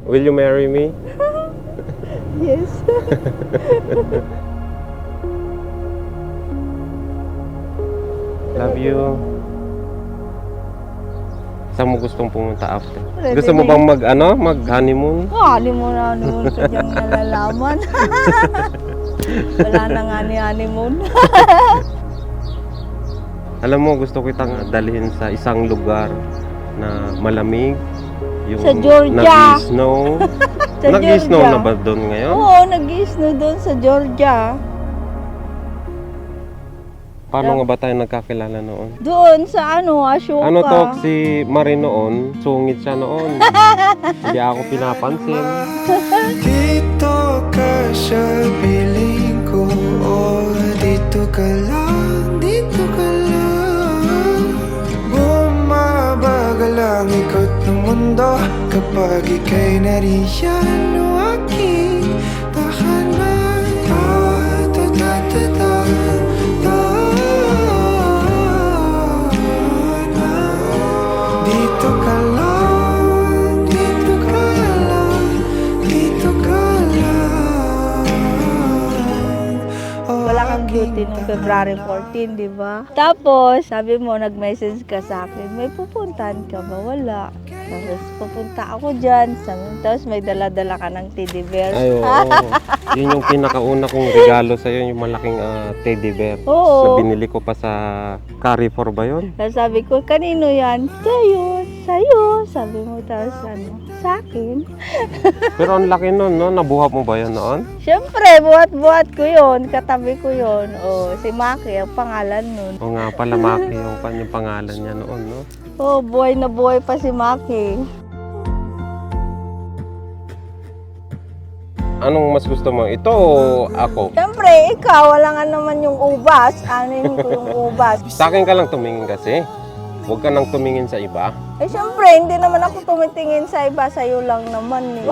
Will you marry me? Yes. Love you. Saan mo gustong pumunta after? Ready Gusto mo na bang mag-honeymoon? Honeymoon ka diyang nalalaman. Wala na nga ni honeymoon. Alam mo, gusto kitang dalhin sa isang lugar na malamig. Yung Sa Georgia. nag-snow. Sa Nag-snow Georgia. na ba doon ngayon? Oo, nag-snow doon sa Georgia. Paano nga ba tayo nagkakilala noon? Doon sa Ashoka. Ano to, si Marie noon, sungit siya noon. Hindi ako pinapansin. Dito ka sa piling ko, oh, dito ka lang, dito ka lang. Bumabagal ang ikot ng mundo kapag ika'y nariyan o aking tahanan. Dito ka lang, dito ka lang, dito ka lang. Wala kang duty noong February 14, di ba? Tapos, sabi mo, nag-message ka sa akin, may pupuntahan ka ba? Wala. Tapos, pupunta ako dyan. Tapos, may dala-dala ka ng teddy bear. Ay, oo. Yun yung pinakauna kong regalo sa'yo, yung malaking teddy bear. Oo. Na binili ko pa sa Carrefour ba yun? Tapos sabi ko, kanino yan? Sa'yo, sa'yo. Sabi mo, tapos sa akin. Pero ang laki nun, no? Nabuhat mo ba yun noon? Siyempre, buhat-buhat ko yun. Katabi ko yun. O, si Maki, ang pangalan nun. O nga pala, Maki, yung kanyang pangalan niya noon, no? Oh, buhay na buhay pa si Maki. Anong mas gusto mo? Ito o ako? Siyempre, ikaw, wala nga naman yung ubas. Anin ko yung ubas. Sa akin ka lang tumingin kasi. Huwag ka nang tumingin sa iba. Eh, siyempre, hindi naman ako tumitingin sa iba. Sa'yo lang naman. Eh.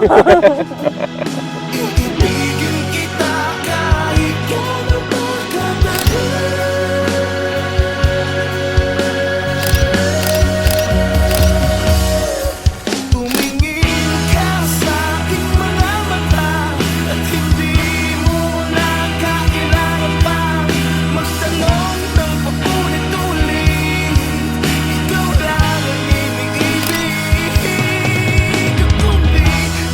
Ibigin kita kahit kailan magkatagal. Tumingin ka sa aking mga mata at hindi mo na kailangan pa magtanong ng paulit-ulit. Ikaw lang ang ibig-ibig. Kung di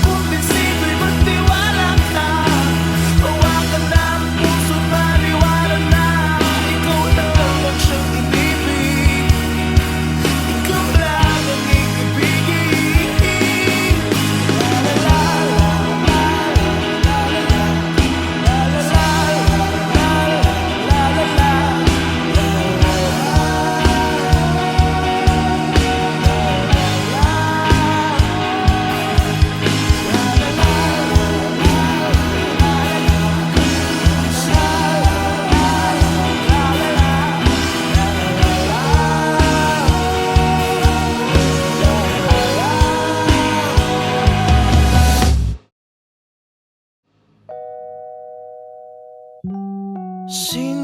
kumbinsido'y magtiwala ka, hawakan na ang puso, paliwanag na ikaw lang ang siyang inibig. Ikaw lang ang ibigin. Sino